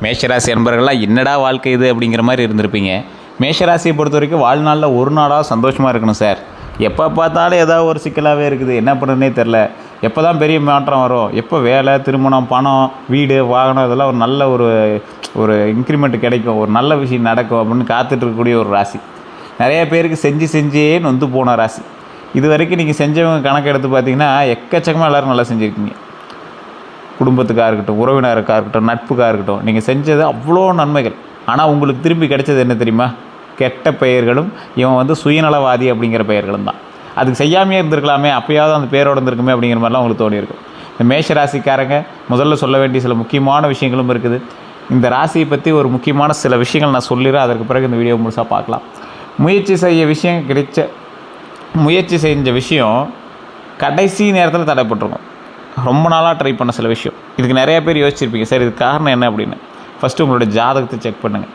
மேஷராசி அன்பர்கள்லாம் என்னடா வாழ்க்கை இது அப்படிங்கிற மாதிரி இருந்திருப்பீங்க. மேஷராசியை பொறுத்த வரைக்கும் வாழ்நாளில் ஒரு நாளாக சந்தோஷமாக இருக்கணும் சார். எப்போ பார்த்தாலும் ஏதாவது ஒரு சிக்கலாகவே இருக்குது, என்ன பண்ணுறதுனே தெரில. எப்போ தான் பெரிய மாற்றம் வரும், எப்போ வேலை, திருமணம், பணம், வீடு, வாகனம் இதெல்லாம் ஒரு நல்ல ஒரு இன்க்ரிமெண்ட் கிடைக்கும், ஒரு நல்ல விஷயம் நடக்கும் அப்படின்னு காத்துட்ருக்கக்கூடிய ஒரு ராசி. நிறைய பேருக்கு செஞ்சே நொந்து போன ராசி. இது வரைக்கும் நீங்கள் செஞ்சவங்க கணக்கு எடுத்து பார்த்தீங்கன்னா எக்கச்சக்கமாக எல்லோரும் நல்லா செஞ்சுருக்கீங்க. குடும்பத்துக்காக இருக்கட்டும், உறவினருக்காக இருக்கட்டும், நட்புக்காக இருக்கட்டும், நீங்கள் செஞ்சது அவ்வளோ நன்மைகள். ஆனால் உங்களுக்கு திரும்பி கிடைச்சது என்ன தெரியுமா? கெட்ட பெயர்களும் இவன் சுயநலவாதி அப்படிங்கிற பெயர்களும் தான். அதுக்கு செய்யாமையே இருந்திருக்கலாமே, அப்போயாவது அந்த பேரோடு இருந்திருக்குமே அப்படிங்கிற மாதிரிலாம் உங்களுக்கு தோணி இருக்கும். இந்த மேஷராசிக்காரங்க முதல்ல சொல்ல வேண்டிய சில முக்கியமான விஷயங்களும் இருக்குது. இந்த ராசியை பற்றி ஒரு முக்கியமான சில விஷயங்கள் நான் சொல்லிடுறேன், அதற்கு பிறகு இந்த வீடியோ முழுசாக பார்க்கலாம். முயற்சி செஞ்ச விஷயம் கடைசி நேரத்தில் தடைப்பட்டிருக்கும். ரொம்ப நாளாக ட்ரை பண்ண சில விஷயம். இதுக்கு நிறைய பேர் யோசிச்சிருப்பீங்க, சார் இதுக்கு காரணம் என்ன அப்படின்னு. ஃபஸ்ட்டு உங்களோட ஜாதகத்தை செக் பண்ணுங்கள்.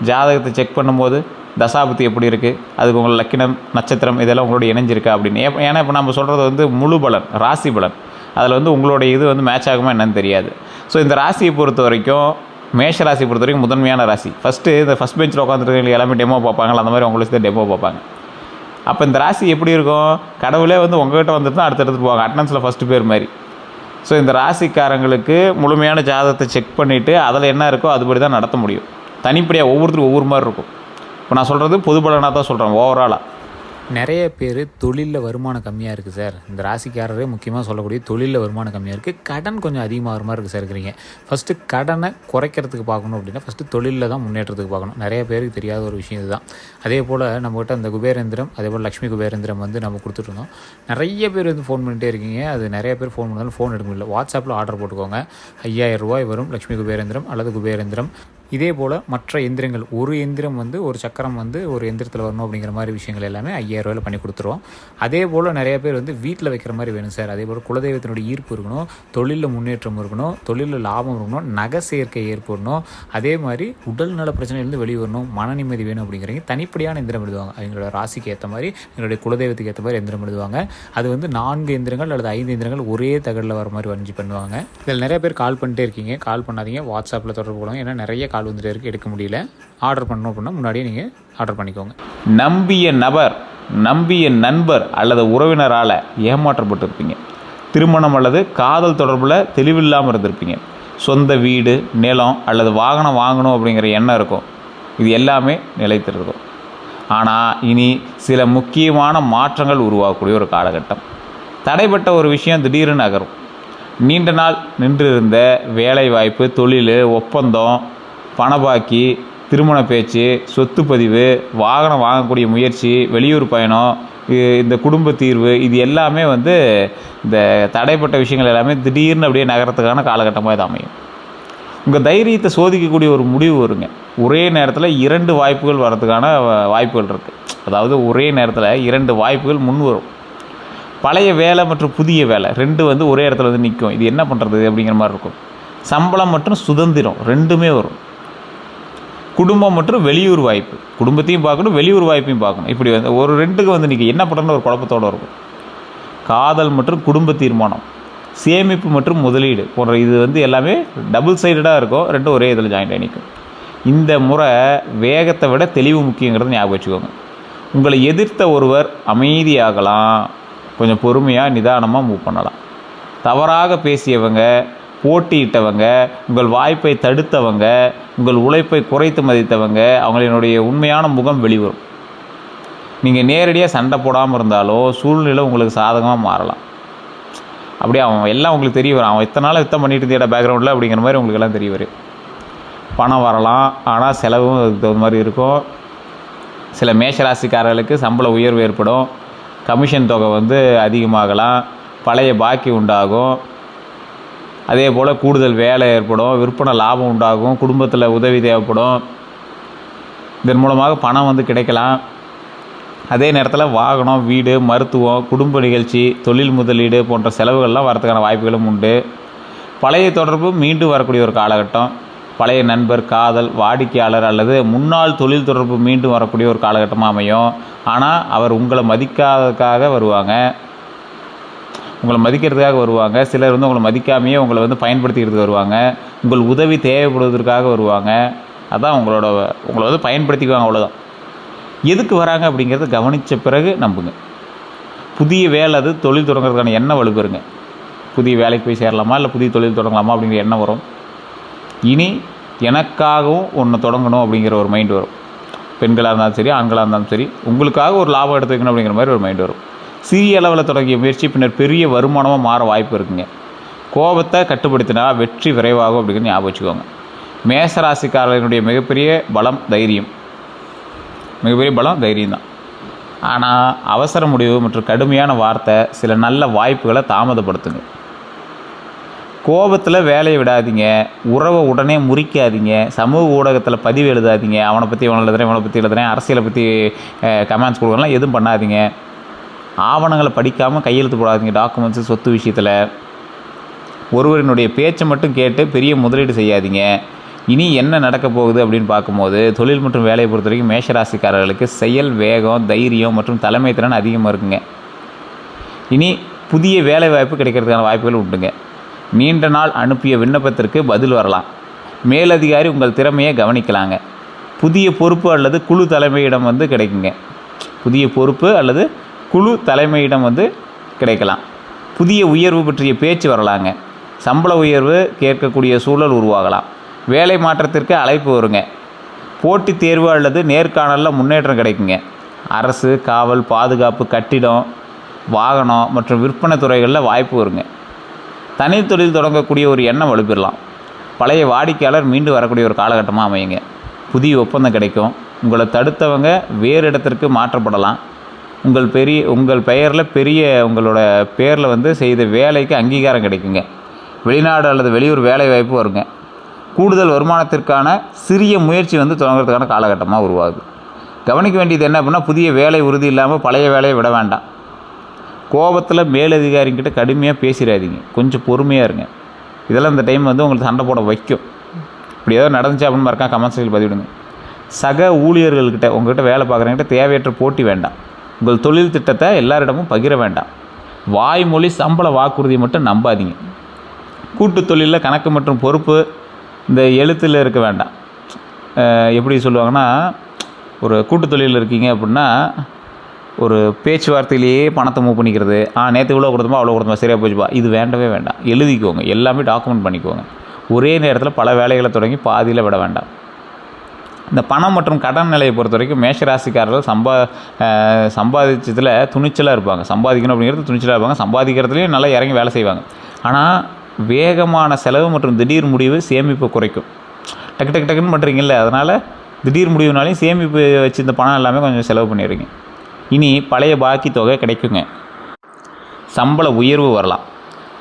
ஜாதகத்தை செக் பண்ணும்போது தசாபுத்தி எப்படி இருக்குது, அதுக்கு உங்களோட லக்கினம், நட்சத்திரம் இதெல்லாம் உங்களோட இணைஞ்சிருக்கா அப்படின்னு. ஏன்னா இப்போ நம்ம சொல்கிறது முழு பலன், ராசி பலன். அதில் உங்களுடைய இது மேட்ச் ஆகுமா என்னன்னு தெரியாது. ஸோ இந்த ராசியை பொறுத்த வரைக்கும், மேஷ ராசியை பொறுத்த வரைக்கும் முதன்மையான ராசி. இந்த ஃபஸ்ட் பெஞ்சில் உட்காந்துருக்கவங்க எல்லாமே டெமோ பார்ப்பாங்களா, அந்த மாதிரி உங்களுக்கு டெமோ பார்ப்பாங்க. அப்போ இந்த ராசி எப்படி இருக்கும், கடவுளே உங்கள்கிட்ட வந்துட்டு தான் அடுத்து போவாங்க, அட்டனன்ஸில் ஃபஸ்ட்டு பேர் மாதிரி. ஸோ இந்த ராசிக்காரங்களுக்கு முழுமையான ஜாதகத்தை செக் பண்ணிவிட்டு அதில் என்ன இருக்கோ அதுபடி தான் நடத்த முடியும். தனிப்படியாக ஒவ்வொருத்தருக்கும் ஒவ்வொரு மாதிரி இருக்கும். இப்போ நான் சொல்கிறது பொது பலனாக தான் சொல்கிறேன், ஓவராலாக. நிறைய பேர் தொழிலில் வருமானம் கம்மியாக இருக்குது சார். இந்த ராசிக்காரரே முக்கியமாக சொல்லக்கூடிய தொழிலில் வருமானம் கம்மியாக இருக்குது, கடன் கொஞ்சம் அதிகமாக மாதிரி இருக்குது சார் இருக்கிறீங்க. ஃபஸ்ட்டு கடனை குறைக்கிறதுக்கு பார்க்கணும் அப்படின்னா ஃபஸ்ட்டு தொழிலில் தான் முன்னேற்றத்துக்கு பார்க்கணும். நிறைய பேருக்கு தெரியாத ஒரு விஷயம் இதுதான். அதே போல் நம்மகிட்ட அந்த குபேரேந்திரம், அதே போல் லக்ஷ்மி குபேரேந்திரம் நம்ம கொடுத்துட்ருந்தோம். நிறைய பேர் ஃபோன் பண்ணிகிட்டே இருக்கீங்க. அது நிறைய பேர் ஃபோன் பண்ணாலும் ஃபோன் எடுக்க முடியல. வாட்ஸ்அப்பில் ஆர்டர் போட்டுக்கோங்க. 5000 ரூபாய் வரும் லக்ஷ்மி குபேரேந்திரம் அல்லது குபேரேந்திரம். இதே போல் மற்ற எந்திரங்கள், ஒரு எந்திரம் ஒரு சக்கரம் ஒரு எந்திரத்தில் வரணும் அப்படிங்கிற மாதிரி விஷயங்கள் எல்லாமே 5000 ரூபாயில் பண்ணி கொடுத்துருவோம். அதே போல் நிறைய பேர் வீட்டில் வைக்கிற மாதிரி வேணும் சார். அதே போல் குலதெய்வத்தினுடைய ஈர்ப்பு இருக்கணும், தொழிலில் முன்னேற்றம் இருக்கணும், தொழிலில் லாபம் இருக்கணும், நகை சேர்க்கை ஏற்படணும், அதே மாதிரி உடல் நல பிரச்சனையிலேருந்து வெளியே வரணும், மன நிம்மதி வேணும் அப்படிங்கிறீங்க. தனிப்படியான எந்திரம் எழுதுவாங்க. அவங்களோட ராசிக்கு ஏற்ற மாதிரி, எங்களுடைய குலதெய்வத்துக்கு ஏற்ற மாதிரி எந்திரம் எழுதுவாங்க. அது 4 எந்திரங்கள் அல்லது 5 எந்திரங்கள் ஒரே தகடில் வர மாதிரி வரைஞ்சி பண்ணுவாங்க. இதில் நிறைய பேர் கால் பண்ணிட்டே இருக்கீங்க. கால் பண்ணாதீங்க, வாட்ஸ்அப்பில் தொடர்பு கொள்ளுங்க. ஏன்னா நிறைய கால் வந்துட்டு இருக்குது, எடுக்க முடியல. ஆர்டர் பண்ணணும் அப்படின்னா முன்னாடியே நீங்கள் ஆர்டர் பண்ணிக்கோங்க. நம்பிய நபர், நம்பிய நண்பர் அல்லது உறவினரால் ஏமாற்றப்பட்டிருப்பீங்க. திருமணம் அல்லது காதல் தொடர்பில் தெளிவில்லாமல் இருந்திருப்பீங்க. சொந்த வீடு, நிலம் அல்லது வாகனம் வாங்கணும் அப்படிங்கிற எண்ணம் இருக்கும். இது எல்லாமே நிலைத்திருக்கும். ஆனால் இனி சில முக்கியமான மாற்றங்கள் உருவாகக்கூடிய ஒரு காலகட்டம். தடைப்பட்ட ஒரு விஷயம் திடீர்னு நகரும். நீண்ட நாள் நின்றிருந்த வேலை வாய்ப்பு, தொழில், ஒப்பந்தம், பணபாக்கி, திருமண பேச்சு, சொத்து பதிவு, வாகனம் வாங்கக்கூடிய முயற்சி, வெளியூர் பயணம், இந்த குடும்ப தீர்வு, இது எல்லாமே இந்த தடைப்பட்ட விஷயங்கள் எல்லாமே திடீர்னு அப்படியே நகரத்துக்கான காலகட்டமாக இது அமையும். உங்கள் தைரியத்தை சோதிக்கக்கூடிய ஒரு முடிவு வருங்க. ஒரே நேரத்தில் 2 வாய்ப்புகள் வரதுக்கான வாய்ப்புகள் இருக்குது. அதாவது ஒரே நேரத்தில் 2 வாய்ப்புகள் முன் வரும். பழைய வேலை மற்றும் புதிய வேலை 2 ஒரே இடத்துல நிற்கும். இது என்ன பண்ணுறது அப்படிங்கிற மாதிரி இருக்கும். சம்பளம் மற்றும் சுதந்திரம் 2மே வரும். குடும்பம் மற்றும் வெளியூர் வாய்ப்பு, குடும்பத்தையும் பார்க்கணும், வெளியூர் வாய்ப்பையும் பார்க்கணும். இப்படி ஒரு 2க்கு நீங்கள் என்ன பண்ணுறன்னு ஒரு குழப்பத்தோடு இருக்கும். காதல் மற்றும் குடும்ப தீர்மானம், சேமிப்பு மற்றும் முதலீடு போன்ற இது எல்லாமே டபுள் சைடடாக இருக்கும். 2 ஒரே இதில் ஜாயிண்ட் ஆகி நிற்கும். இந்த முறை வேகத்தை விட தெளிவு முக்கியங்கிறது ஞாபகம் வச்சுக்கோங்க. உங்களை எதிர்த்த ஒருவர் அமைதியாகலாம், கொஞ்சம் பொறுமையாக நிதானமாக மூவ் பண்ணலாம். தவறாக பேசியவங்க, போட்டியிட்டவங்க, உங்கள் வாய்ப்பை தடுத்தவங்க, உங்கள் உழைப்பை குறைத்து மதித்தவங்க, அவங்களினுடைய உண்மையான முகம் வெளிவரும். நீங்கள் நேரடியாக சண்டை போடாமல் இருந்தாலும் சூழ்நிலை உங்களுக்கு சாதகமாக மாறலாம். அப்படியே அவன் எல்லாம் உங்களுக்கு தெரிய வரும். அவன் இத்தனை நாள் யுத்தம் பண்ணிட்டு இருந்த பேக்ரவுண்டில் அப்படிங்கிற மாதிரி உங்களுக்கு எல்லாம் தெரிய வரும். பணம் வரலாம், ஆனால் செலவும் அதுக்கு தகுந்த மாதிரி இருக்கும். சில மேஷராசிக்காரர்களுக்கு சம்பள உயர்வு ஏற்படும். கமிஷன் தொகை அதிகமாகலாம். பழைய பாக்கி உண்டாகும். அதே போல் கூடுதல் வேலை ஏற்படும், விற்பனை லாபம் உண்டாகும், குடும்பத்தில் உதவி தேவைப்படும். இதன் மூலமாக பணம் கிடைக்கலாம். அதே நேரத்தில் வாகனம், வீடு, மருத்துவம், குடும்ப நிகழ்ச்சி, தொழில் முதலீடு போன்ற செலவுகள்லாம் வரதுக்கான வாய்ப்புகளும் உண்டு. பழைய தொடர்பு மீண்டும் வரக்கூடிய ஒரு காலகட்டம். பழைய நண்பர், காதல், வாடிக்கையாளர் அல்லது முன்னாள் தொழில் தொடர்பு மீண்டும் வரக்கூடிய ஒரு காலகட்டமாக அமையும். ஆனால் அவர் உங்களை மதிக்காததுக்காக வருவாங்க. உங்களை மதிக்கிறதுக்காக வருவாங்க. சிலர் வந்து உங்களை மதிக்காமையே உங்களை வந்து பயன்படுத்திக்கிறதுக்கு வருவாங்க. உங்கள் உதவி தேவைப்படுவதற்காக வருவாங்க. அதான் உங்களை வந்து பயன்படுத்திக்குவாங்க, அவ்வளோதான். எதுக்கு வராங்க அப்படிங்கிறத கவனித்த பிறகு நம்புங்க. புதிய வேலை அது தொழில் தொடங்குறதுக்கான எண்ணம் வலுப்பெறுங்க. புதிய வேலைக்கு போய் சேரலாமா, இல்லை புதிய தொழில் தொடங்கலாமா அப்படிங்கிற எண்ணம் வரும். இனி எனக்காகவும் ஒன்று தொடங்கணும் அப்படிங்கிற ஒரு மைண்ட் வரும். பெண்களாக இருந்தாலும் சரி, ஆண்களாக இருந்தாலும் சரி, உங்களுக்காக ஒரு லாபம் எடுத்து வைக்கணும் அப்படிங்கிற மாதிரி ஒரு மைண்ட் வரும். சிறிய அளவில் தொடங்கிய முயற்சி பின்னர் பெரிய வருமானமாக மாற வாய்ப்பு இருக்குங்க. கோபத்தை கட்டுப்படுத்தினா வெற்றி விரைவாகும் அப்படிங்கிறது ஞாபகம் வச்சுக்கோங்க. மேசராசிக்காரர்களுடைய மிகப்பெரிய பலம் தைரியம். மிகப்பெரிய பலம் தைரியம் தான். ஆனால் அவசர முடிவு மற்றும் கடுமையான வார்த்தை சில நல்ல வாய்ப்புகளை தாமதப்படுத்துங்க. கோபத்தில் வேலையை விடாதீங்க. உறவை உடனே முறிக்காதீங்க. சமூக ஊடகத்தில் பதிவு எழுதாதீங்க. அவனை பற்றி இவனை பற்றி எழுதுறேன், அரசியலை பற்றி கமெண்ட்ஸ் கொடுக்கலாம், எதுவும் பண்ணாதீங்க. ஆவணங்களை படிக்காமல் கையெழுத்து போடாதீங்க. டாக்குமெண்ட்ஸு, சொத்து விஷயத்தில் ஒருவரினுடைய பேச்சை மட்டும் கேட்டு பெரிய முதலீடு செய்யாதீங்க. இனி என்ன நடக்க போகுது அப்படின்னு பார்க்கும்போது தொழில் மற்றும் வேலையை பொறுத்த வரைக்கும் மேஷராசிக்காரர்களுக்கு செயல் வேகம், தைரியம் மற்றும் தலைமை திறன் அதிகமாக இருக்குங்க. இனி புதிய வேலை வாய்ப்பு கிடைக்கிறதுக்கான வாய்ப்புகள் உண்டுங்க. நீண்ட நாள் அனுப்பிய விண்ணப்பத்திற்கு பதில் வரலாம். மேலதிகாரி உங்கள் திறமையை கவனிக்கலாங்க. புதிய பொறுப்பு அல்லது குழு தலைமையிடம் வந்து கிடைக்குங்க. புதிய பொறுப்பு அல்லது குழு தலைமையிடம் வந்து கிடைக்கலாம். புதிய உயர்வு பற்றிய பேச்சு வரலாங்க. சம்பள உயர்வு கேட்கக்கூடிய சூழல் உருவாகலாம். வேலை மாற்றத்திற்கு அழைப்பு வருங்க. போட்டித் தேர்வு அல்லது நேர்காணலில் முன்னேற்றம் கிடைக்குங்க. அரசு, காவல், பாதுகாப்பு, கட்டிடம், வாகனம் மற்றும் விற்பனை துறைகளில் வாய்ப்பு வருங்க. தனி தொழில் தொடங்கக்கூடிய ஒரு எண்ணம் வலுப்பெறலாம். பழைய வாடிக்கையாளர் மீண்டு வரக்கூடிய ஒரு காலகட்டமாக அமையுங்க. புதிய ஒப்பந்தம் கிடைக்கும். உங்களை தடுத்தவங்க வேறு இடத்திற்கு மாற்றப்படலாம். உங்கள் உங்களோட பெயரில் வந்து செய்த வேலைக்கு அங்கீகாரம் கிடைக்குங்க. வெளிநாடு அல்லது வெளியூர் வேலை வாய்ப்பு வருங்க. கூடுதல் வருமானத்திற்கான சிறிய முயற்சி வந்து தொடங்குறதுக்கான காலகட்டமாக உருவாகுது. கவனிக்க வேண்டியது என்ன அப்படின்னா, புதிய வேலை உறுதி இல்லாமல் பழைய வேலையை விட வேண்டாம். கோபத்தில் மேலதிகாரிங்கிட்ட கடுமையாக பேசிடாதீங்க. கொஞ்சம் பொறுமையாக இருங்க. இதெல்லாம் இந்த டைம் வந்து உங்களுக்கு சண்டை போட வைக்கும். இப்படி ஏதோ நடந்துச்சு அப்படின்னு மறக்காம கமெண்ட்ஸில் பதிவிடுங்க. சக ஊழியர்கள்கிட்ட, உங்கள்கிட்ட வேலை பார்க்குறவங்ககிட்ட தேவையற்ற போட்டி வேண்டாம். உங்கள் தொழில் திட்டத்தை எல்லாரிடமும் பகிர வேண்டாம். வாய்மொழி சம்பள வாக்குறுதியை மட்டும் நம்பாதீங்க. கூட்டு தொழிலில் கணக்கு மற்றும் பொறுப்பு இந்த எழுத்தில் இருக்க வேண்டாம். எப்படி சொல்லுவாங்கன்னா, ஒரு கூட்டு தொழிலில் இருக்கீங்க அப்படின்னா ஒரு பேச்சுவார்த்தையிலேயே பணத்தை மூவ் பண்ணிக்கிறது. நேற்று இவ்வளோ கொடுத்தோமா, அவ்வளோ கொடுத்தோமா, சரியாக போச்சுப்பா, இது வேண்டவே வேண்டாம். எழுதிக்கோங்க. எல்லாமே டாக்குமெண்ட் பண்ணிக்கோங்க. ஒரே நேரத்தில் பல வேலைகளை தொடங்கி பாதியில் விட வேண்டாம். இந்த பணம் மற்றும் கடன் நிலையை பொறுத்த வரைக்கும் மேஷராசிக்காரர்கள் சம்பாதிச்சதில் துணிச்சலாக இருப்பாங்க. சம்பாதிக்கணும் அப்படிங்கிறது துணிச்சலாக இருப்பாங்க. சம்பாதிக்கிறதுலேயும் நல்லா இறங்கி வேலை செய்வாங்க. ஆனால் வேகமான செலவு மற்றும் திடீர் முடிவு சேமிப்பை குறைக்கும். டக்குன்னு பண்ணுறீங்கல்ல, அதனால் திடீர் முடிவுனாலையும் சேமிப்பு வச்சு இந்த பணம் எல்லாமே கொஞ்சம் செலவு பண்ணிடுறீங்க. இனி பழைய பாக்கி தொகை கிடைக்குங்க. சம்பள உயர்வு வரலாம்.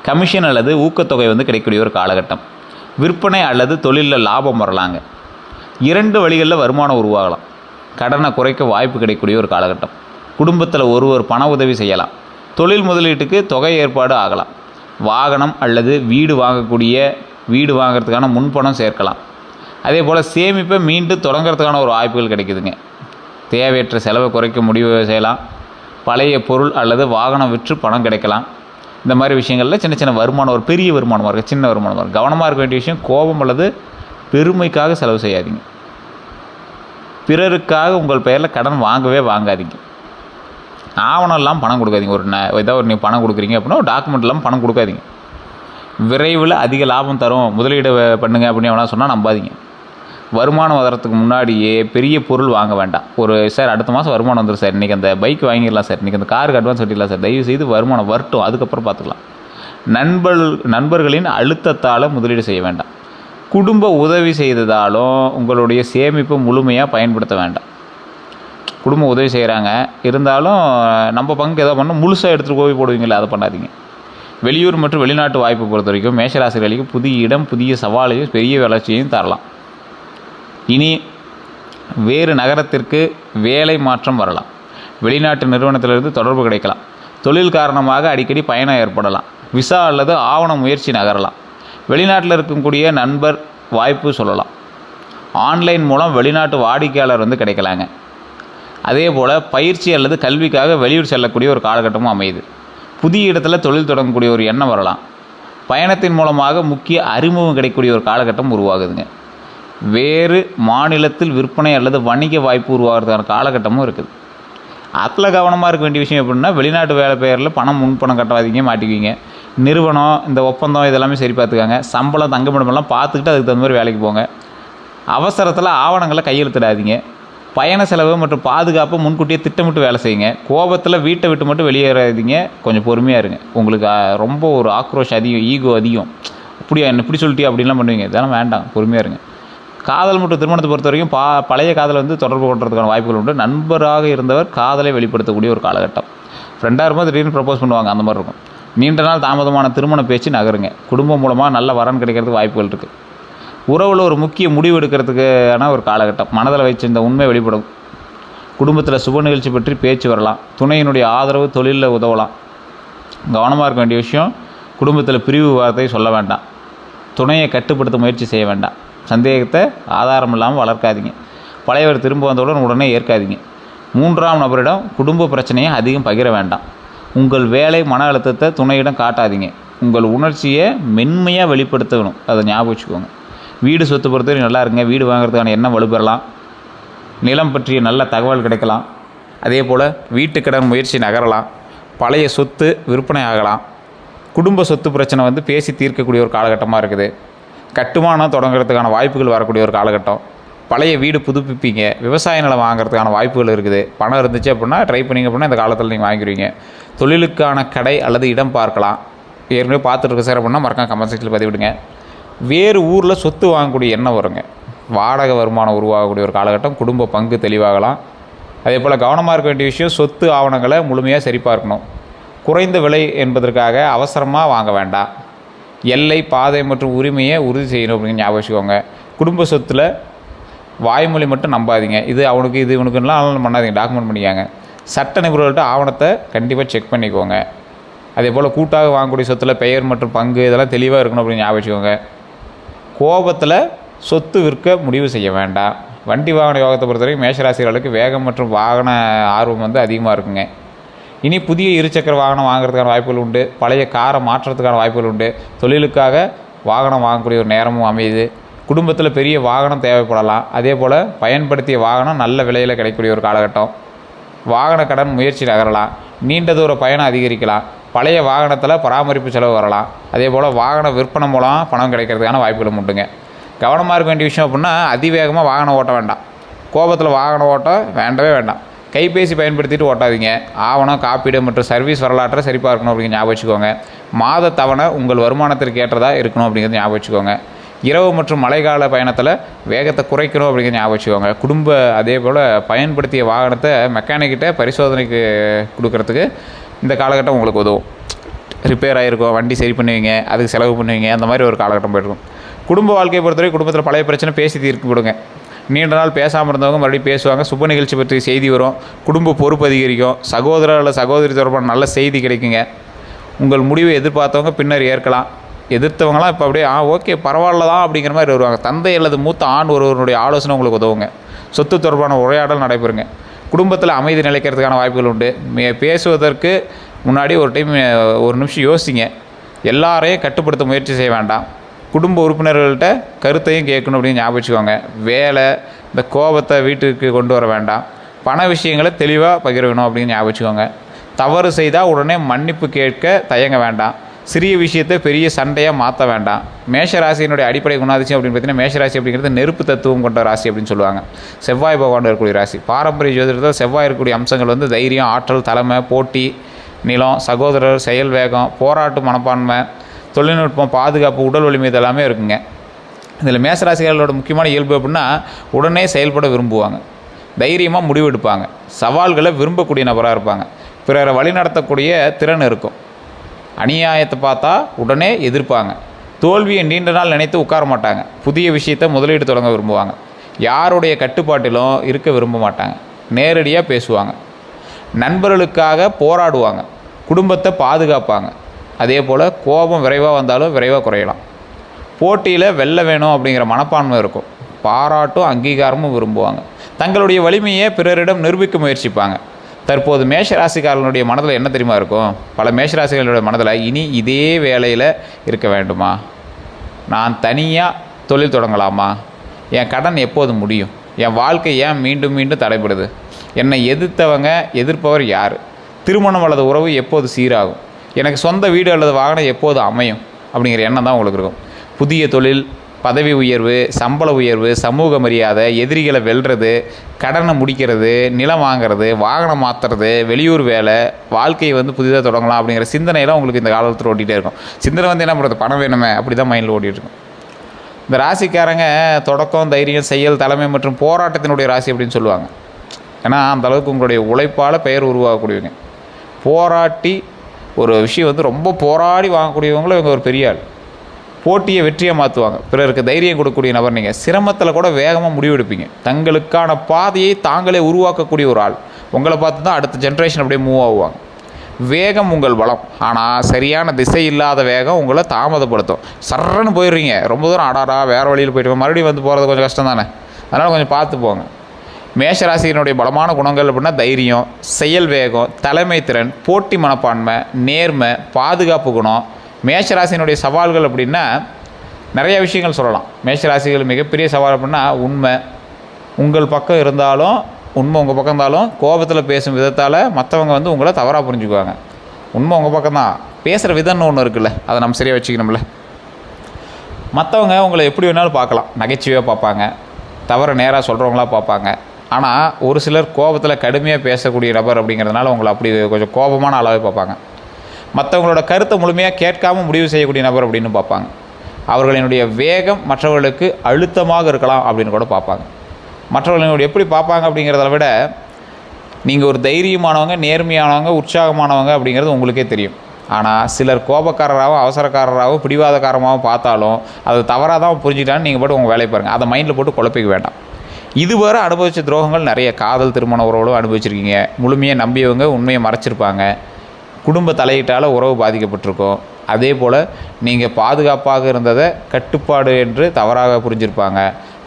கமிஷன் அல்லது ஊக்கத்தொகை வந்து கிடைக்கக்கூடிய ஒரு காலகட்டம். விற்பனை அல்லது தொழிலில் லாபம் வரலாங்க. 2 வழிகளில் வருமானம் உருவாகலாம். கடனை குறைக்க வாய்ப்பு கிடைக்கக்கூடிய ஒரு காலகட்டம். குடும்பத்தில் ஒருவர் பண உதவி செய்யலாம். தொழில் முதலீட்டுக்கு தொகை ஏற்பாடு ஆகலாம். வாகனம் அல்லது வீடு வாங்கிறதுக்கான முன்பணம் சேர்க்கலாம். அதே போல் சேமிப்பை மீண்டும் தொடங்கிறதுக்கான ஒரு வாய்ப்புகள் கிடைக்குதுங்க. தேவையற்ற செலவை குறைக்க முடிவு செய்யலாம். பழைய பொருள் அல்லது வாகனம் விற்று பணம் கிடைக்கலாம். இந்த மாதிரி விஷயங்களில் சின்ன சின்ன வருமானம், ஒரு பெரிய வருமானமாக இருக்குது, சின்ன வருமானமாக இருக்குது. கவனமாக இருக்க வேண்டிய விஷயம், கோபம் அல்லது பெருமைக்காக செலவு செய்யாதீங்க. பிறருக்காக உங்கள் பெயரில் கடன் வாங்காதீங்க. ஆவணம் இல்லாமல் பணம் கொடுக்காதீங்க. ஏதாவது நீங்கள் பணம் கொடுக்குறீங்க அப்படின்னா ஒரு டாக்குமெண்ட் இல்லாமல் பணம் கொடுக்காதீங்க. விரைவில் அதிக லாபம் தரும், முதலீடு பண்ணுங்க அப்படின்னு எவனா சொன்னால் நம்பாதீங்க. வருமானம் வரத்துக்கு முன்னாடியே பெரிய பொருள் வாங்க வேண்டாம். சார் அடுத்த மாதம் வருமானம் வந்துடும் சார், இன்றைக்கி அந்த பைக் வாங்கிடலாம் சார், இன்றைக்கி அந்த காருக்கு அட்வான்ஸ் கட்டிடலாம் சார், தயவு செய்து வருமானம் வரட்டும், அதுக்கப்புறம் பார்த்துக்கலாம். நண்பர்களின் அழுத்தத்தால் முதலீடு செய்ய வேண்டாம். குடும்ப உதவி செய்ததாலும் உங்களுடைய சேமிப்பை முழுமையாக பயன்படுத்த வேண்டாம். குடும்பம் உதவி செய்கிறாங்க, இருந்தாலும் நம்ம பங்கு ஏதோ பண்ணணும், முழுசாக எடுத்துகிட்டு போய் போடுவீங்களே, அதை பண்ணாதீங்க. வெளியூர் மற்றும் வெளிநாட்டு வாய்ப்பை பொறுத்த வரைக்கும் மேஷராசிகளுக்கு புதிய இடம், புதிய சவாலையும் பெரிய வளர்ச்சியையும் தரலாம். இனி வேறு நகரத்திற்கு வேலை மாற்றம் வரலாம். வெளிநாட்டு நிறுவனத்திலிருந்து தொடர்பு கிடைக்கலாம். தொழில் காரணமாக அடிக்கடி பயணம் ஏற்படலாம். விசா அல்லது ஆவண முயற்சி நகரலாம். வெளிநாட்டில் இருக்கக்கூடிய நண்பர் வாய்ப்பு சொல்லலாம். ஆன்லைன் மூலம் வெளிநாட்டு வாடிக்கையாளர் வந்து கிடைக்கலாங்க. அதே போல் பயிற்சி அல்லது கல்விக்காக வெளியூர் செல்லக்கூடிய ஒரு காலகட்டமும் அமையுது. புதிய இடத்துல தொழில் தொடங்கக்கூடிய ஒரு எண்ணம் வரலாம். பயணத்தின் மூலமாக முக்கிய அறிமுகம் கிடைக்கக்கூடிய ஒரு காலகட்டம் உருவாகுதுங்க. வேறு மாநிலத்தில் விற்பனை அல்லது வணிக வாய்ப்பு உருவாகிறதுக்கான காலகட்டமும் இருக்குது. அதில் கவனமாக இருக்க வேண்டிய விஷயம் எப்படின்னா, வெளிநாட்டு வேலை பெயரில் முன்பணம் கட்டாதீங்க, மாட்டிக்குவீங்க. நிறுவனம் இந்த ஒப்பந்தம் இதெல்லாமே சரி பார்த்துக்காங்க. சம்பளம் தங்குமிடமெல்லாம் பார்த்துக்கிட்டு அதுக்கு தகுந்த மாதிரி வேலைக்கு போங்க. அவசரத்தில் ஆவணங்களை கையெழுத்திடாதீங்க. பயண செலவு மற்றும் பாதுகாப்பை முன்கூட்டியே திட்டமிட்டு வேலை செய்யுங்க. கோபத்தில் வீட்டை விட்டு மட்டும் வெளியேறாதீங்க. கொஞ்சம் பொறுமையாக இருங்க. உங்களுக்கு ரொம்ப ஒரு ஆக்ரோஷம் அதிகம், ஈகோ அதிகம். அப்படியா என்ன இப்படி சொல்லிட்டியா அப்படின்லாம் பண்ணுவீங்க. இதெல்லாம் வேண்டாம், பொறுமையாக இருங்க. காதல் மற்றும் திருமணத்தை பொறுத்த வரைக்கும் பழைய காதலை தொடர்பு கொள்றதுக்கான வாய்ப்புகள் உண்டு. நண்பராக இருந்தவர் காதலை வெளிப்படுத்தக்கூடிய ஒரு காலகட்டம். ஃப்ரெண்டாக இருக்கும்போது திடீர்னு ப்ரப்போஸ் பண்ணுவாங்க, அந்த மாதிரி இருக்கும். நீண்ட நாள் தாமதமான திருமண பேச்சு நகருங்க. குடும்பம் மூலமாக நல்ல வரன் கிடைக்கிறதுக்கு வாய்ப்புகள் இருக்குது. உறவில் ஒரு முக்கிய முடிவு எடுக்கிறதுக்கான ஒரு காலகட்டம். மனதில் வச்சிருந்த உண்மை வெளிப்படும். குடும்பத்தில் சுப நிகழ்ச்சி பற்றி பேச்சு வரலாம். துணையினுடைய ஆதரவு தொழிலில் உதவலாம். கவனமாக இருக்க வேண்டிய விஷயம், குடும்பத்தில் பிரிவு வார்த்தையை சொல்ல வேண்டாம். துணையை கட்டுப்படுத்த முயற்சி செய்ய வேண்டாம். சந்தேகத்தை ஆதாரம் இல்லாமல் வளர்க்காதீங்க. பழையவர் திரும்ப வந்தவுடன் உடனே ஏற்காதீங்க. 3ஆம் நபரிடம் குடும்ப பிரச்சனையை அதிகம் பகிர வேண்டாம். உங்கள் வேலை மன அழுத்தத்தை துணையிடம் காட்டாதீங்க. உங்கள் உணர்ச்சியை மென்மையாக வெளிப்படுத்தணும், அதை ஞாபகம் வச்சுக்கோங்க. வீடு சொத்து பொறுத்தவரை நல்லா இருங்க. வீடு வாங்குறதுக்கான எண்ணம் வலுப்பெறலாம். நிலம் பற்றிய நல்ல தகவல் கிடைக்கலாம். அதே போல் வீட்டு கடன் முயற்சி நகரலாம். பழைய சொத்து விற்பனை ஆகலாம். குடும்ப சொத்து பிரச்சனை பேசி தீர்க்கக்கூடிய ஒரு காலகட்டமாக இருக்குது. கட்டுமானம் தொடங்குறதுக்கான வாய்ப்புகள் வரக்கூடிய ஒரு காலகட்டம். பழைய வீடு புதுப்பிப்பீங்க. விவசாய நிலம் வாங்குறதுக்கான வாய்ப்புகள் இருக்குது. பணம் இருந்துச்சு அப்படின்னா ட்ரை பண்ணிங்க அப்படின்னா இந்த காலத்தில் நீங்கள் வாங்கிடுவீங்க. தொழிலுக்கான கடை அல்லது இடம் பார்க்கலாம். ஏற்கனவே பார்த்துட்டு இருக்க சார் அப்படின்னா மறக்காம கமெண்ட் செக்ஷனில் பதிவிடுங்க. வேறு ஊரில் சொத்து வாங்கக்கூடிய எண்ணம் வருங்க. வாடகை வருமானம் உருவாகக்கூடிய ஒரு காலகட்டம். குடும்ப பங்கு தெளிவாகலாம். அதே போல் கவனமாக இருக்க வேண்டிய விஷயம், சொத்து ஆவணங்களை முழுமையாக சரிபார்க்கணும். குறைந்த விலை என்பதற்காக அவசரமாக வாங்க வேண்டாம். எல்லை பாதை மற்றும் உரிமையை உறுதி செய்யணும் அப்படின்னு ஞாபகம் வச்சுக்கோங்க. குடும்ப சொத்தில் வாய்மொழி மட்டும் நம்பாதீங்க. இது அவனுக்கு இது இவனுக்குலாம் பண்ணாதீங்க. டாக்குமெண்ட் பண்ணிக்காங்க. சட்ட நிபுணர்கள்ட்ட ஆவணத்தை கண்டிப்பாக செக் பண்ணிக்கோங்க. அதே போல் கூட்டாக வாங்கக்கூடிய சொத்தில் பெயர் மற்றும் பங்கு இதெல்லாம் தெளிவாக இருக்கணும் அப்படின்னு ஞாபகம் வச்சுக்கோங்க. கோபத்தில் சொத்து விற்க முடிவு செய்ய வேண்டாம். வண்டி வாகன யோகத்தை பொறுத்தவரைக்கும் மேஷராசிகளுக்கு வேகம் மற்றும் வாகன ஆர்வம் அதிகமாக இருக்குங்க. இனி புதிய இருசக்கர வாகனம் வாங்குறதுக்கான வாய்ப்புகள் உண்டு. பழைய காரை மாற்றுறதுக்கான வாய்ப்புகள் உண்டு. தொழிலுக்காக வாகனம் வாங்கக்கூடிய ஒரு நேரமும் அமையுது. குடும்பத்தில் பெரிய வாகனம் தேவைப்படலாம். அதே போல் பயன்படுத்திய வாகனம் நல்ல விலையில் கிடைக்கக்கூடிய ஒரு காலகட்டம். வாகன கடன் முயற்சி நகரலாம். நீண்ட தூர பயணம் அதிகரிக்கலாம். பழைய வாகனத்தில் பராமரிப்பு செலவு வரலாம். அதே போல் வாகன விற்பனை மூலம் பணம் கிடைக்கிறதுக்கான வாய்ப்புகளும் உண்டுங்க. கவனமாக இருக்க வேண்டிய விஷயம் அப்படின்னா, அதிவேகமாக வாகனம் ஓட்ட வேண்டாம். கோபத்தில் வாகனம் ஓட்ட வேண்டவே வேண்டாம். கைபேசி பயன்படுத்திட்டு ஓட்டாதீங்க. ஆவணம், காப்பீடு மற்றும் சர்வீஸ் வரலாற்றை சரிபார்க்கணும் அப்படிங்கிற ஞாபகம் வச்சுக்கோங்க. மாத தவணை உங்கள் வருமானத்திற்கு ஏற்றதாக இருக்கணும் அப்படிங்கிறது ஞாபகம் வச்சுக்கோங்க. இரவு மற்றும் மழைக்கால பயணத்தில் வேகத்தை குறைக்கணும் அப்படிங்கிற ஞாபகம் வச்சுக்கோங்க. குடும்ப அதே போல் பயன்படுத்திய வாகனத்தை மெக்கானிக்கிட்ட பரிசோதனைக்கு கொடுக்கறதுக்கு இந்த காலகட்டம் உங்களுக்கு உதவும். ரிப்பேர் ஆகிருக்கும், வண்டி சரி பண்ணுவீங்க, அதுக்கு செலவு பண்ணுவீங்க, அந்த மாதிரி ஒரு காலகட்டம் போய்ருக்கும். குடும்ப வாழ்க்கையை பொறுத்தவரை குடும்பத்தில் பழைய பிரச்சனை பேசி தீர்த்து கொடுங்க. நீண்ட நாள் பேசாமல் இருந்தவங்க மறுபடியும் பேசுவாங்க. சுப நிகழ்ச்சி பற்றி செய்தி வரும். குடும்ப பொறுப்பு அதிகரிக்கும். சகோதரர் அல்ல சகோதரி தொடர்பான நல்ல செய்தி கிடைக்குங்க. உங்கள் முடிவை எதிர்பார்த்தவங்க பின்னர் ஏற்கலாம். எதிர்த்தவங்களாம் இப்போ அப்படியே ஓகே பரவாயில்ல தான் அப்படிங்கிற மாதிரி வருவாங்க. தந்தை அல்லது மூத்த ஆண் ஒருவருடைய ஆலோசனை உங்களுக்கு உதவுங்க. சொத்து தொடர்பான உரையாடல் நடைபெறுங்க. குடும்பத்தில் அமைதி நிலைக்கிறதுக்கான வாய்ப்புகள் உண்டு. பேசுவதற்கு முன்னாடி ஒரு நிமிஷம் யோசிங்க. எல்லாரையும் கட்டுப்படுத்த முயற்சி செய்ய வேண்டாம். குடும்ப உறுப்பினர்கள்ட்ட கருத்தையும் கேட்கணும் அப்படின்னு ஞாபகம் வச்சுக்கோங்க. வேலை, இந்த கோபத்தை வீட்டுக்கு கொண்டு வர வேண்டாம். பண விஷயங்களை தெளிவாக பகிரணும் அப்படின்னு ஞாபகம் வச்சுக்கோங்க. தவறு செய்தால் உடனே மன்னிப்பு கேட்க தயங்க வேண்டாம். சிறிய விஷயத்தை பெரிய சண்டையாக மாற்ற வேண்டாம். மேஷராசியினுடைய அடிப்படை குணாதிசயம் அப்படின்னு பார்த்தீங்கன்னா, மேஷராசி அப்படிங்கிறது நெருப்பு தத்துவம் கொண்ட ராசி அப்படின்னு சொல்லுவாங்க. செவ்வாய் பகவான் இருக்கக்கூடிய ராசி. பாரம்பரிய ஜோதிடத்தில் செவ்வாய் இருக்கக்கூடிய அம்சங்கள் தைரியம், ஆற்றல், தலைமை, போட்டி, நிலம், சகோதரர், செயல் வேகம், போராட்டு மனப்பான்மை, தொழில்நுட்பம், பாதுகாப்பு, உடல் வலிமை இதெல்லாமே இருக்குங்க. இதில் மேஷராசிகளோட முக்கியமான இயல்பு அப்படின்னா, உடனே செயல்பட விரும்புவாங்க. தைரியமாக முடிவெடுப்பாங்க. சவால்களை விரும்பக்கூடிய நபராக இருப்பாங்க. பிறரை வழிநடத்தக்கூடிய திறன் இருக்கும். அநியாயத்தை பார்த்தா உடனே எதிர்ப்பாங்க. தோல்வியை நீண்ட நாள் நினைத்து உட்கார மாட்டாங்க. புதிய விஷயத்தை முதலீடு தொடங்க விரும்புவாங்க. யாருடைய கட்டுப்பாட்டிலும் இருக்க விரும்ப மாட்டாங்க. நேரடியாக பேசுவாங்க. நண்பர்களுக்காக போராடுவாங்க. குடும்பத்தை பாதுகாப்பாங்க. அதே போல் கோபம் விரைவாக வந்தாலும் விரைவாக குறையலாம். போட்டியில் வெல்ல வேணும் அப்படிங்கிற மனப்பான்மை இருக்கும். பாராட்டும் அங்கீகாரமும் விரும்புவாங்க. தங்களுடைய வலிமையை பிறரிடம் நிரூபிக்க முயற்சிப்பாங்க. தற்போது மேஷராசிக்காரர்களுடைய மனதில் என்ன தெரியுமா இருக்கும்? பல மேஷராசிகளுடைய மனதில் இனி இதே வேலையில் இருக்க வேண்டுமா? நான் தனியாக தொழில் தொடங்கலாமா? என் கடன் எப்போது முடியும்? என் வாழ்க்கை ஏன் மீண்டும் மீண்டும் தடைபடுது? என்னை எதிர்ப்பவர் யார்? திருமணம் அல்லது உறவு எப்போது சீராகும்? எனக்கு சொந்த வீடு அல்லது வாகனம் எப்போது அமையும்? அப்படிங்கிற எண்ணம் தான் உங்களுக்கு இருக்கும். புதிய தொழில், பதவி உயர்வு, சம்பள உயர்வு, சமூக மரியாதை, எதிரிகளை வெல்றது, கடனை முடிக்கிறது, நிலம் வாங்கிறது, வாகனம் மாற்றுறது, வெளியூர் வேலை, வாழ்க்கையை புதிதாக தொடங்கலாம் அப்படிங்கிற சிந்தனையெல்லாம் உங்களுக்கு இந்த காலத்தில் ஓட்டிகிட்டே இருக்கும். சிந்தனை என்ன பண்ணுறது? பணம் வேணுமே, அப்படி தான் மைண்டில் ஓட்டிகிட்டு இருக்கும். இந்த ராசிக்காரங்க தொடக்கம், தைரியம், செயல், தலைமை மற்றும் போராட்டத்தினுடைய ராசி அப்படின்னு சொல்லுவாங்க. ஏன்னா அந்தளவுக்கு உங்களுடைய உழைப்பால் பெயர் உருவாகக்கூடியவங்க. போராட்டி ஒரு விஷயம் ரொம்ப போராடி வாங்கக்கூடியவங்களும் இவங்க ஒரு பெரிய ஆள். போட்டியை வெற்றியை மாற்றுவாங்க. பிறருக்கு தைரியம் கொடுக்கக்கூடிய நபர். நீங்கள் சிரமத்தில் கூட வேகமாக முடிவெடுப்பீங்க. தங்களுக்கான பாதையை தாங்களே உருவாக்கக்கூடிய ஒரு ஆள். உங்களை பார்த்து தான் அடுத்த ஜென்ரேஷன் அப்படியே மூவ் ஆகுவாங்க. வேகம் உங்கள் பலம். ஆனால் சரியான திசை இல்லாத வேகம் உங்களை தாமதப்படுத்தும். சர்றன்னு போயிடுறீங்க, ரொம்ப தூரம் ஆடாடா வேறு வழியில் போய்ட்டு மறுபடியும் போகிறது கொஞ்சம் கஷ்டம் தானே. அதனால் கொஞ்சம் பார்த்து போங்க. மேஷராசியினுடைய பலமான குணங்கள் அப்படின்னா தைரியம், செயல் வேகம், தலைமை திறன், போட்டி மனப்பான்மை, நேர்மை, பாதுகாப்பு குணம். மேஷராசியினுடைய சவால்கள் அப்படின்னா நிறைய விஷயங்கள் சொல்லலாம். மேஷராசிகள் மிகப்பெரிய சவால் அப்படின்னா உண்மை உங்கள் பக்கம் இருந்தாலும், உண்மை உங்கள் பக்கம் இருந்தாலும் கோபத்தில் பேசும் விதத்தால் மற்றவங்க உங்களை தவறாக புரிஞ்சுக்குவாங்க. உண்மை உங்கள் பக்கம்தான், பேசுகிற விதம்னு ஒன்று இருக்குல்ல, அதை நம்ம சரியாக வச்சுக்கணும்ல. மற்றவங்க உங்களை எப்படி வேணாலும் பார்க்கலாம், நகைச்சுவையாக பார்ப்பாங்க, தவற நேராக சொல்கிறவங்களாக பார்ப்பாங்க. ஆனால் ஒரு சிலர் கோபத்தில் கடுமையாக பேசக்கூடிய நபர் அப்படிங்கிறதுனால உங்களை அப்படி கொஞ்சம் கோபமான அளவை பார்ப்பாங்க. மற்றவங்களோட கருத்தை முழுமையாக கேட்காமல் முடிவு செய்யக்கூடிய நபர் அப்படின்னு பார்ப்பாங்க. அவர்களினுடைய வேகம் மற்றவர்களுக்கு அழுத்தமாக இருக்கலாம் அப்படின்னு கூட பார்ப்பாங்க. மற்றவர்களுடைய எப்படி பார்ப்பாங்க அப்படிங்கிறத விட நீங்கள் ஒரு தைரியமானவங்க, நேர்மையானவங்க, உற்சாகமானவங்க அப்படிங்கிறது உங்களுக்கே தெரியும். ஆனால் சிலர் கோபக்காரராகவும் அவசரக்காரராகவும் பிடிவாதக்காரமாகவும் பார்த்தாலும் அது தவறாக தான் புரிஞ்சுக்கிட்டான்னு நீங்கள் போட்டு உங்கள் வேலையை பாருங்கள். அதை மைண்டில் போட்டு குழப்பிக்க வேண்டாம். இதுவரை அனுபவித்த துரோகங்கள் நிறைய. காதல், திருமண உறவுகளும் அனுபவிச்சிருக்கீங்க. முழுமையாக நம்பியவங்க உண்மையை மறைச்சிருப்பாங்க. குடும்ப தலையீட்டால் உறவு பாதிக்கப்பட்டிருக்கும். அதே போல் நீங்கள் பாதுகாப்பாக இருந்ததை கட்டுப்பாடு என்று தவறாக புரிஞ்சிருப்பாங்க.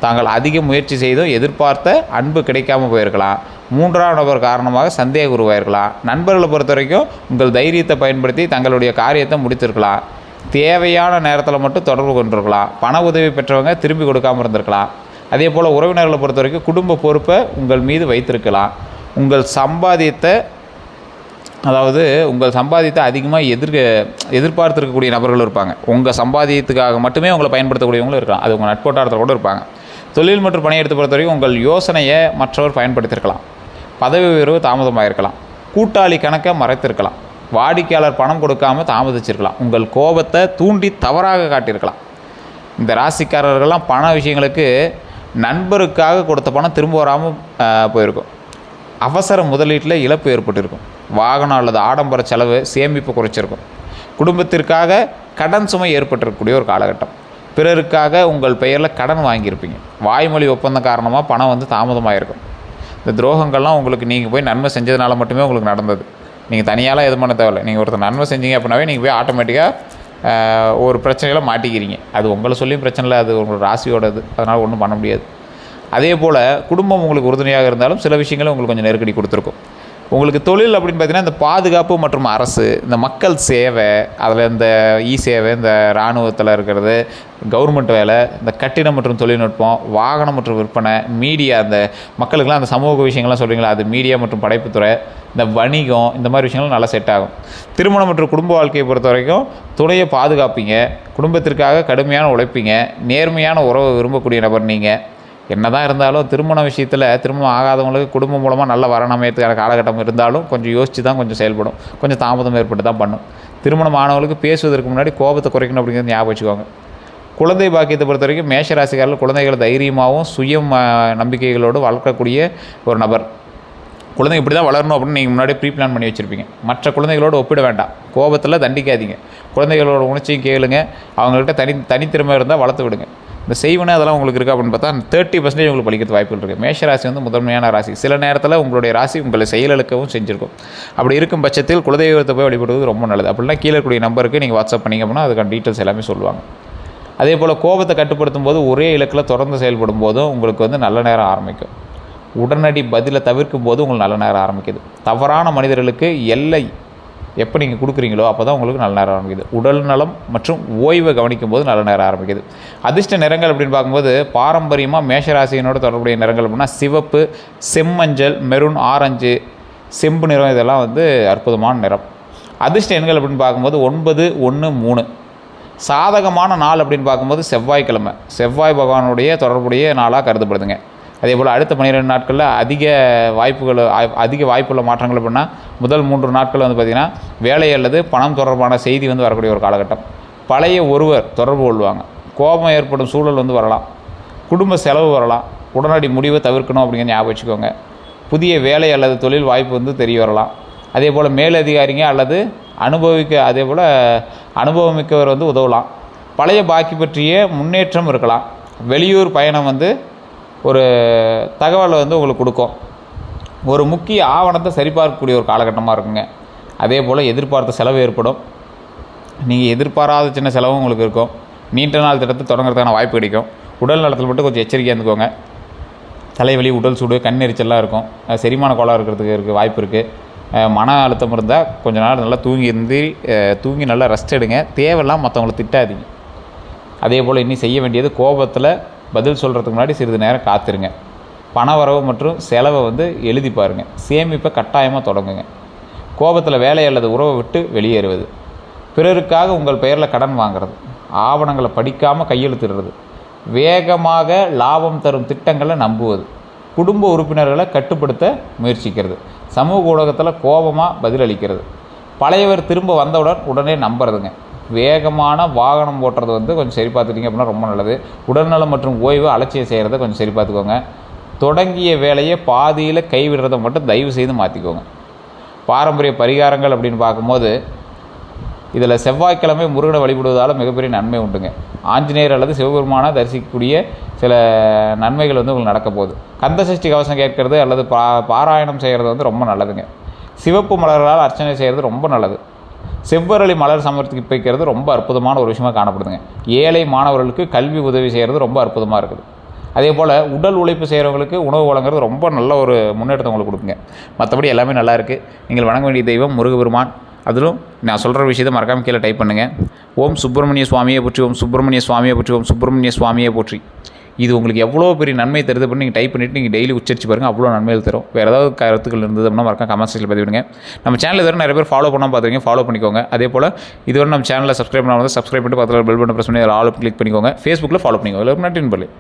தாங்கள் அதிக முயற்சி செய்தும் எதிர்பார்த்த அன்பு கிடைக்காமல் போயிருக்கலாம். மூன்றாம் நபர் காரணமாக சந்தேகம் உருவாயிருக்கலாம். நண்பர்களை பொறுத்த வரைக்கும் உங்கள் தைரியத்தை பயன்படுத்தி தங்களுடைய காரியத்தை முடித்திருக்கலாம். தேவையான நேரத்தில் மட்டும் தொடர்பு கொண்டிருக்கலாம். பண உதவி பெற்றவங்க திரும்பி கொடுக்காமல் இருந்திருக்கலாம். அதே போல் உறவினர்களை பொறுத்த வரைக்கும் குடும்ப பொறுப்பை உங்கள் மீது வைத்திருக்கலாம். உங்கள் சம்பாதியத்தை அதிகமாக எதிர்பார்த்துருக்கக்கூடிய நபர்களும் இருப்பாங்க. உங்கள் சம்பாதியத்துக்காக மட்டுமே உங்களை பயன்படுத்தக்கூடியவங்களும் இருக்கலாம். அது உங்கள் நட்போட்டாரத்தில் கூட இருப்பாங்க. தொழில் மற்றும் பணியிடத்தை பொறுத்த வரைக்கும் உங்கள் யோசனையை மற்றவர் பயன்படுத்தியிருக்கலாம். பதவி உயர்வு தாமதமாக இருக்கலாம். கூட்டாளி கணக்கை மறைத்திருக்கலாம். வாடிக்கையாளர் பணம் கொடுக்காமல் தாமதிச்சிருக்கலாம். உங்கள் கோபத்தை தூண்டி தவறாக காட்டியிருக்கலாம். இந்த ராசிக்காரர்கள்லாம் பண விஷயங்களுக்கு நண்பருக்காக கொடுத்த பணம் திரும்ப வராமல் போயிருக்கும். அவசர முதலீட்டில் இழப்பு ஏற்பட்டிருக்கும். வாகனம் அல்லது ஆடம்பர செலவு சேமிப்பு குறைச்சிருக்கும். குடும்பத்திற்காக கடன் சுமை ஏற்பட்டிருக்கக்கூடிய ஒரு காலகட்டம். பிறருக்காக உங்கள் பெயரில் கடன் வாங்கியிருப்பீங்க. வாய்மொழி ஒப்பந்தம் காரணமாக பணம் தாமதமாக இருக்கும். இந்த துரோகங்கள்லாம் உங்களுக்கு நீங்கள் போய் நன்மை செஞ்சதுனால மட்டுமே உங்களுக்கு நடந்தது. நீங்கள் தனியாலாம் எதுவும் பண்ண தேவையில்லை. நீங்கள் ஒருத்தர் நன்மை செஞ்சீங்க அப்படின்னாவே நீங்கள் போய் ஆட்டோமேட்டிக்காக ஒரு பிரச்சனைகளை மாட்டிக்கிறீங்க. அது உங்களை சொல்லியும் பிரச்சனை இல்லை, அது உங்களோட ராசியோடது. அதனால் ஒன்றும் பண்ண முடியாது. அதே போல் குடும்பம் உங்களுக்கு உறுதுணையாக இருந்தாலும் சில விஷயங்களும் உங்களுக்கு கொஞ்சம் நெருக்கடி கொடுத்துருக்கும். உங்களுக்கு தொழில் அப்படின்னு பார்த்தீங்கன்னா இந்த பாதுகாப்பு மற்றும் அரசு, இந்த மக்கள் சேவை, அதில் இந்த சேவை, இந்த இராணுவத்தில் இருக்கிறது, கவர்மெண்ட் வேலை, இந்த கட்டிடம் மற்றும் தொழில்நுட்பம், வாகனம் மற்றும் விற்பனை, மீடியா, இந்த மக்களுக்கெல்லாம் அந்த சமூக விஷயங்கள்லாம் சொல்கிறீங்களா, அது மீடியா மற்றும் படைப்புத்துறை, இந்த வணிகம், இந்த மாதிரி விஷயங்களும் நல்லா செட் ஆகும். திருமணம் மற்றும் குடும்ப வாழ்க்கையை பொறுத்த வரைக்கும் துணையை பாதுகாப்பீங்க. குடும்பத்திற்காக கடுமையான உழைப்பீங்க. நேர்மையான உறவை விரும்பக்கூடிய நபர் நீங்கள். என்ன தான் இருந்தாலும் திருமண விஷயத்தில் திருமணம் ஆகாதவங்களுக்கு குடும்பம் மூலமாக நல்ல வரணம் அமையத்துக்கான காலகட்டம் இருந்தாலும் கொஞ்சம் யோசித்து தான் கொஞ்சம் செயல்படும். கொஞ்சம் தாமதம் ஏற்பட்டு தான் பண்ணும். திருமணம் ஆனவங்களுக்கு பேசுவதற்கு முன்னாடி கோபத்தை குறைக்கணும் அப்படிங்கிறது ஞாபகம் வச்சுக்கோங்க. குழந்தை பாக்கியத்தை பொறுத்த வரைக்கும் மேஷராசிக்காரர்கள் குழந்தைகளை தைரியமாகவும் நம்பிக்கைகளோடு வளர்க்கக்கூடிய ஒரு நபர். குழந்தை இப்படி தான் வளரணும் அப்படின்னு நீங்கள் முன்னாடியே ப்ரீ பிளான் பண்ணி வச்சுருப்பீங்க. மற்ற குழந்தைகளோடு ஒப்பிட வேண்டாம். கோபத்தில் தண்டிக்காதீங்க. குழந்தைகளோட உணர்ச்சியும் கேளுங்க. அவங்கள்ட்ட தனித்திறமை இருந்தால் வளர்த்து விடுங்க. இந்த செய்வனே அதெல்லாம் உங்களுக்கு இருக்கா அப்படின்னு பார்த்தா 30% உங்களுக்கு பலிக்கிறது வாய்ப்புகள் இருக்குது. மேஷராசி முதன்மையான ராசி. சில நேரத்தில் உங்களுடைய ராசி உங்களை செயலுக்கவும் செஞ்சுருக்கும். அப்படி இருக்கும் பட்சத்தில் குலதெய்வத்தை போய் வழிபடுவது ரொம்ப நல்லது. அப்படின்னா கீழே இருக்கக்கூடிய நம்பருக்கு நீங்கள் வாட்ஸ்அப் பண்ணிங்க அப்படின்னா அதுக்கான டீட்டெயில்ஸ் எல்லாமே சொல்லுவாங்க. அதே போல் கோபத்தை கட்டுப்படுத்தும் போது ஒரே இலக்கில் தொடர்ந்து செயல்படும் போதும் உங்களுக்கு நல்ல நேரம் ஆரம்பிக்கும். உடனடி பதிலை தவிர்க்கும் போது உங்களுக்கு நல்ல நேரம் ஆரம்பிக்குது. தவறான மனிதர்களுக்கு எல்லை எப்போ நீங்கள் கொடுக்குறீங்களோ அப்போ தான் உங்களுக்கு நல்ல நேரம் ஆரம்பிக்குது. உடல் நலம் மற்றும் ஓய்வை கவனிக்கும் போது நல்ல நேரம் ஆரம்பிக்குது. அதிர்ஷ்ட நிறங்கள் அப்படின்னு பார்க்கும்போது பாரம்பரியமாக மேஷராசியினோட தொடர்புடைய நிறங்கள் அப்படின்னா சிவப்பு, செம்மஞ்சள், மெரூன், ஆரஞ்சு, செம்பு நிறம் இதெல்லாம் வந்து அற்புதமான நிறம். அதிர்ஷ்ட எண்கள் அப்படின்னு பார்க்கும்போது 9, 1, 3. சாதகமான நாள் அப்படின்னு பார்க்கும்போது செவ்வாய்க்கிழமை, செவ்வாய் பகவானுடைய தொடர்புடைய நாளாக கருதப்படுதுங்க. அதே போல் அடுத்த 12 நாட்களில் அதிக வாய்ப்புள்ள மாற்றங்கள் அப்படின்னா முதல் 3 நாட்கள் வந்து பார்த்திங்கன்னா வேலை அல்லது பணம் தொடர்பான செய்தி வந்து வரக்கூடிய ஒரு காலகட்டம். பழைய ஒருவர் தொடர்பு கொள்வாங்க. கோபம் ஏற்படும் சூழல் வந்து வரலாம். குடும்ப செலவு வரலாம். உடனடி முடிவை தவிர்க்கணும் அப்படிங்கிற ஞாபகம் வச்சுக்கோங்க. புதிய வேலை அல்லது தொழில் வாய்ப்பு வந்து தெரிய வரலாம். அதே போல் மேலதிகாரிங்க அல்லது அனுபவமிக்கவர் வந்து உதவலாம். பழைய பாக்கி பற்றிய முன்னேற்றம் இருக்கலாம். வெளியூர் பயணம் வந்து ஒரு தகவலை வந்து உங்களுக்கு கொடுக்கும். ஒரு முக்கிய ஆவணத்தை சரிபார்க்கக்கூடிய ஒரு காலகட்டமாக இருக்குங்க. அதே போல் எதிர்பார்த்த செலவு ஏற்படும். நீங்கள் எதிர்பாராத சின்ன செலவும் உங்களுக்கு இருக்கும். நீண்ட நாள் திட்டத்தை தொடங்குறதுக்கான வாய்ப்பு கிடைக்கும். உடல் நலத்தில் மட்டும் கொஞ்சம் எச்சரிக்கையாக இருந்துக்கோங்க. தலைவலி, உடல் சூடு, கண் எரிச்சல்லாம் இருக்கும். செரிமான கோளாறு இருக்கிறதுக்கு வாய்ப்பு இருக்குது. மன அழுத்தம் இருந்தால் கொஞ்ச நாள் நல்லா தூங்கி நல்லா ரெஸ்ட் எடுங்க. தேவையில்லாம் மற்றவங்களை திட்டாதீங்க. அதே போல் இன்னும் செய்ய வேண்டியது கோபத்தில் பதில் சொல்கிறதுக்கு முன்னாடி சிறிது நேரம் காத்துருங்க. பண வரவு மற்றும் செலவை வந்து எழுதி பாருங்கள். சேமிப்பை கட்டாயமாக தொடங்குங்க. கோபத்தில் வேலை அல்லது உறவை விட்டு வெளியேறுவது, பிறருக்காக உங்கள் பெயரில் கடன் வாங்கிறது, ஆவணங்களை படிக்காமல் கையெழுத்திடுறது, வேகமாக லாபம் தரும் திட்டங்களை நம்புவது, குடும்ப உறுப்பினர்களை கட்டுப்படுத்த முயற்சிக்கிறது, சமூக ஊடகத்தில் கோபமாக பதிலளிக்கிறது, பழையவர் திரும்ப வந்தவுடன் உடனே நம்புறதுங்க, வேகமான வாகனம் ஓட்டுறது வந்து கொஞ்சம் சரி பார்த்துட்டிங்க அப்படின்னா ரொம்ப நல்லது. உடல்நலம் மற்றும் ஓய்வு அலட்சியம் செய்கிறத கொஞ்சம் சரி பார்த்துக்கோங்க. தொடங்கிய வேலையை பாதியில் கைவிடுறதை மட்டும் தயவு செய்து மாற்றிக்கோங்க. பாரம்பரிய பரிகாரங்கள் அப்படின்னு பார்க்கும்போது இதில் செவ்வாய்க்கிழமை முருகனை வழிபடுவதால் மிகப்பெரிய நன்மை உண்டுங்க. ஆஞ்சநேயர் அல்லது சிவபெருமானை தரிசிக்கக்கூடிய சில நன்மைகள் வந்து உங்களுக்கு நடக்க போகுது. கந்தசஷ்டி கவசம் கேட்கறது அல்லது பாராயணம் செய்கிறது வந்து ரொம்ப நல்லதுங்க. சிவப்பு மலர்களால் அர்ச்சனை செய்கிறது ரொம்ப நல்லது. செவ்வரளி மலர் சமர்ப்பிக்கிறது ரொம்ப அற்புதமான ஒரு விஷயமாக காணப்படுதுங்க. ஏழை மாணவர்களுக்கு கல்வி உதவி செய்கிறது ரொம்ப அற்புதமாக இருக்குது. அதே போல் உடல் உழைப்பு செய்கிறவங்களுக்கு உணவு வழங்குறது ரொம்ப நல்ல ஒரு முன்னேற்றத்தை உங்களுக்கு கொடுக்குங்க. மற்றபடி எல்லாமே நல்லா இருக்குது. நீங்கள் வணங்க வேண்டிய தெய்வம் முருகபெருமான். அதிலும் நான் சொல்கிற விஷயத்தை மறக்காமல் கீழே டைப் பண்ணுங்கள். ஓம் சுப்பிரமணிய சுவாமியை போற்றி, ஓம் சுப்பிரமணிய சுவாமியை போற்றி, ஓம் சுப்பிரமணிய சுவாமியை போற்றி. இது உங்களுக்கு எவ்வளோ பெரிய நன்மை தருது அப்படின்னு நீங்கள் டைப் பண்ணிவிட்டு நீங்கள் டெய்லி உச்சரிச்சு பாருங்கள். அவ்வளோ நன்மைகள் தரும். வேறு ஏதாவது கருத்துக்கள் இருந்தது அப்படின்னா மறக்காம கமெண்ட் செக்ஷனில் பதிவிடுங்க. நம்ம சேனல் இதுவரை நிறைய பேர் ஃபாலோ பண்ணாமல் பார்த்துருக்கீங்க, ஃபாலோ பண்ணிக்கோங்க. அதே போல் இதுவரை நம்ம சேனலில் சப்ஸ்கிரைப் பண்ணாமல் சப்ஸ்கிரைப் பண்ணிட்டு பக்கத்தில் பெல் பட்டன் ப்ரெஸ் பண்ணி அதில் ஆல் கிளிக் பண்ணிக்கோங்க. ஃபேஸ்புக்கில் ஃபாலோ பண்ணிக்கோங்க. எல்லாருக்கும் நன்றி நண்பர்களே.